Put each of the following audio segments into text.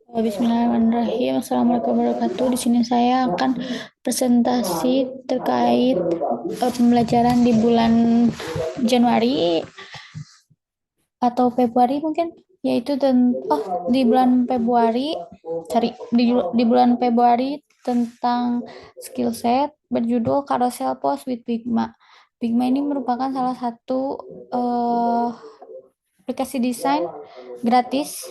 Bismillahirrahmanirrahim. Assalamualaikum warahmatullahi wabarakatuh. Di sini saya akan presentasi terkait pembelajaran di bulan Januari atau Februari mungkin, yaitu di bulan Februari, di bulan Februari tentang skill set berjudul Carousel Post with Figma. Figma ini merupakan salah satu uh, aplikasi desain gratis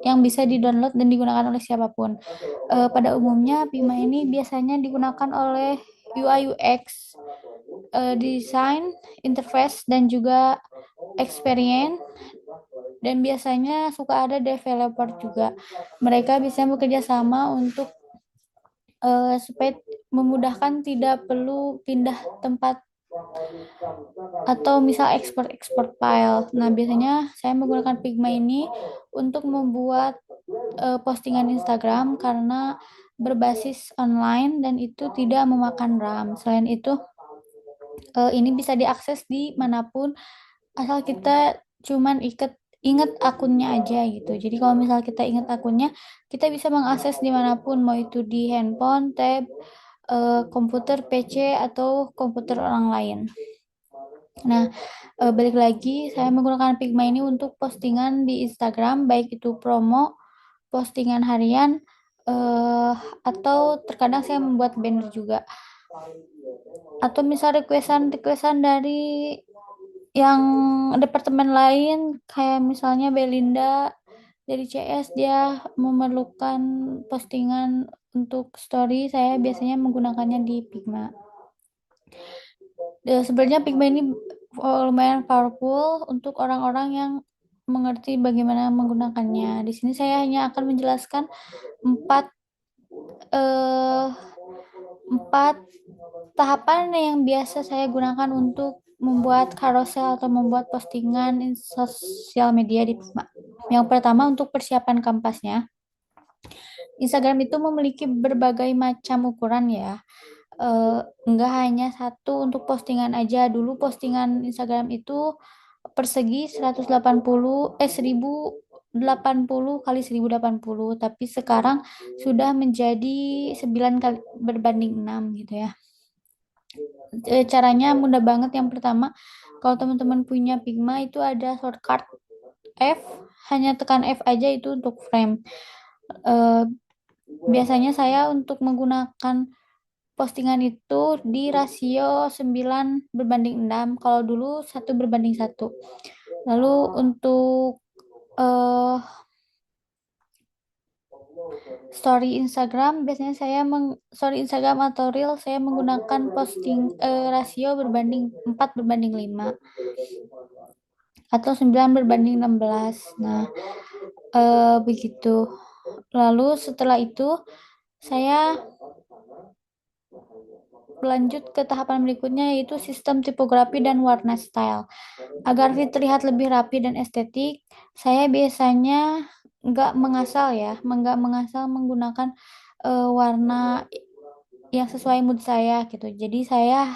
yang bisa di-download dan digunakan oleh siapapun. Pada umumnya Figma ini biasanya digunakan oleh UI UX, desain, interface dan juga experience, dan biasanya suka ada developer juga. Mereka bisa bekerja sama untuk supaya memudahkan, tidak perlu pindah tempat atau misal ekspor file. Nah, biasanya saya menggunakan Figma ini untuk membuat postingan Instagram karena berbasis online dan itu tidak memakan RAM. Selain itu, ini bisa diakses di manapun asal kita cuman ingat akunnya aja gitu. Jadi kalau misal kita ingat akunnya, kita bisa mengakses dimanapun, mau itu di handphone, tab, komputer, PC, atau komputer orang lain. Nah, balik lagi, saya menggunakan Figma ini untuk postingan di Instagram, baik itu promo, postingan harian, atau terkadang saya membuat banner juga. Atau misal requestan dari yang departemen lain, kayak misalnya Belinda dari CS, dia memerlukan postingan untuk story, saya biasanya menggunakannya di Figma. Sebenarnya Figma ini lumayan powerful untuk orang-orang yang mengerti bagaimana menggunakannya. Di sini saya hanya akan menjelaskan empat eh, empat tahapan yang biasa saya gunakan untuk membuat carousel atau membuat postingan di sosial media di Figma. Yang pertama, untuk persiapan kampasnya. Instagram itu memiliki berbagai macam ukuran ya. Enggak hanya satu untuk postingan aja. Dulu postingan Instagram itu persegi 1080 kali 1080, tapi sekarang sudah menjadi 9 kali berbanding 6 gitu ya. Caranya mudah banget. Yang pertama, kalau teman-teman punya Figma itu ada shortcut F, hanya tekan F aja itu untuk frame. Eh, Biasanya saya untuk menggunakan postingan itu di rasio 9:6. Kalau dulu 1:1. Lalu untuk eh, story Instagram atau reel, saya menggunakan rasio 4:5 atau 9:16. Nah, begitu. Lalu setelah itu saya lanjut ke tahapan berikutnya, yaitu sistem tipografi dan warna style. Agar terlihat lebih rapi dan estetik, saya biasanya nggak mengasal menggunakan warna yang sesuai mood saya gitu. Jadi saya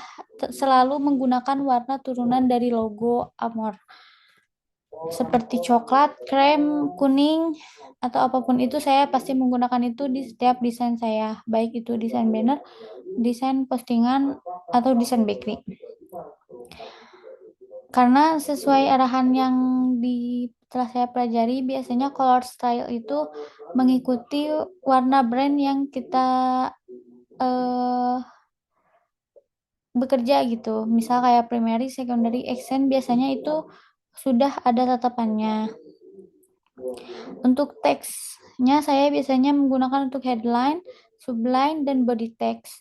selalu menggunakan warna turunan dari logo Amor, seperti coklat, krem, kuning, atau apapun itu. Saya pasti menggunakan itu di setiap desain saya, baik itu desain banner, desain postingan, atau desain bakery. Karena sesuai arahan yang telah saya pelajari, biasanya color style itu mengikuti warna brand yang kita eh, bekerja gitu. Misal kayak primary, secondary, accent, biasanya itu sudah ada tatapannya. Untuk teksnya, saya biasanya menggunakan untuk headline, subline, dan body text.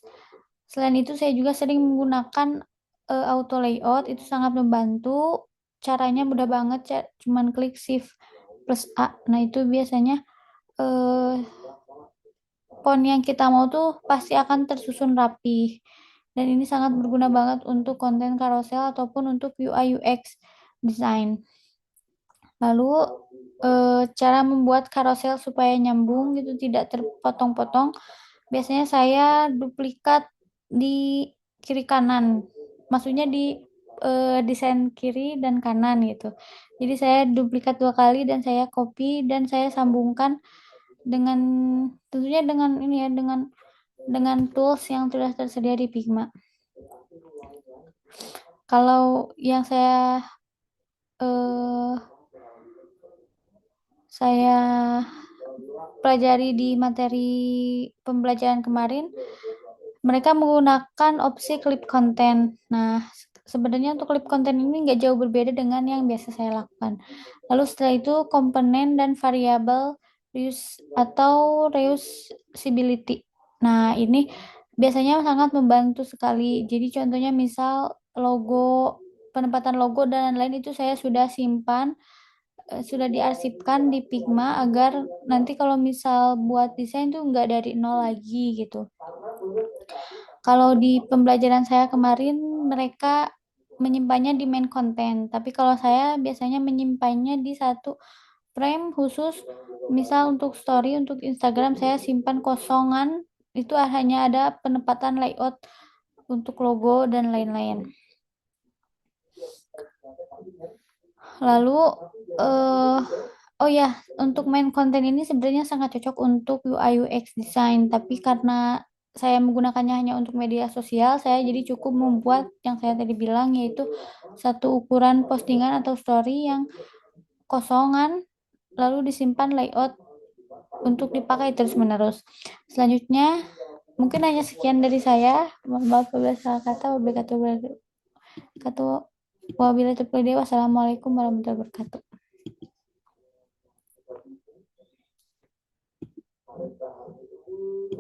Selain itu, saya juga sering menggunakan auto layout. Itu sangat membantu. Caranya mudah banget, cuman klik shift plus A. Nah, itu biasanya eh, font yang kita mau tuh pasti akan tersusun rapi. Dan ini sangat berguna banget untuk konten carousel ataupun untuk UI UX design. Lalu cara membuat carousel supaya nyambung gitu, tidak terpotong-potong. Biasanya saya duplikat di kiri kanan. Maksudnya di desain kiri dan kanan gitu. Jadi saya duplikat 2 kali dan saya copy dan saya sambungkan dengan tentunya dengan ini ya, dengan tools yang sudah tersedia di Figma. Kalau yang eh, saya pelajari di materi pembelajaran kemarin, mereka menggunakan opsi clip content. Nah, sebenarnya untuk clip content ini nggak jauh berbeda dengan yang biasa saya lakukan. Lalu setelah itu komponen dan variabel reuse atau reusability. Nah, ini biasanya sangat membantu sekali. Jadi contohnya misal logo, penempatan logo dan lain-lain itu saya sudah simpan, sudah diarsipkan di Figma agar nanti kalau misal buat desain tuh nggak dari nol lagi gitu. Kalau di pembelajaran saya kemarin mereka menyimpannya di main content, tapi kalau saya biasanya menyimpannya di satu frame khusus. Misal untuk story, untuk Instagram saya simpan kosongan, itu hanya ada penempatan layout untuk logo dan lain-lain. Lalu eh oh ya, untuk main konten ini sebenarnya sangat cocok untuk UI UX design, tapi karena saya menggunakannya hanya untuk media sosial, saya jadi cukup membuat yang saya tadi bilang, yaitu satu ukuran postingan atau story yang kosongan lalu disimpan layout untuk dipakai terus-menerus. Selanjutnya, mungkin hanya sekian dari saya. Mohon maaf apabila salah kata. Wabillahi taufiq wal hidayah. Wassalamualaikum warahmatullahi wabarakatuh.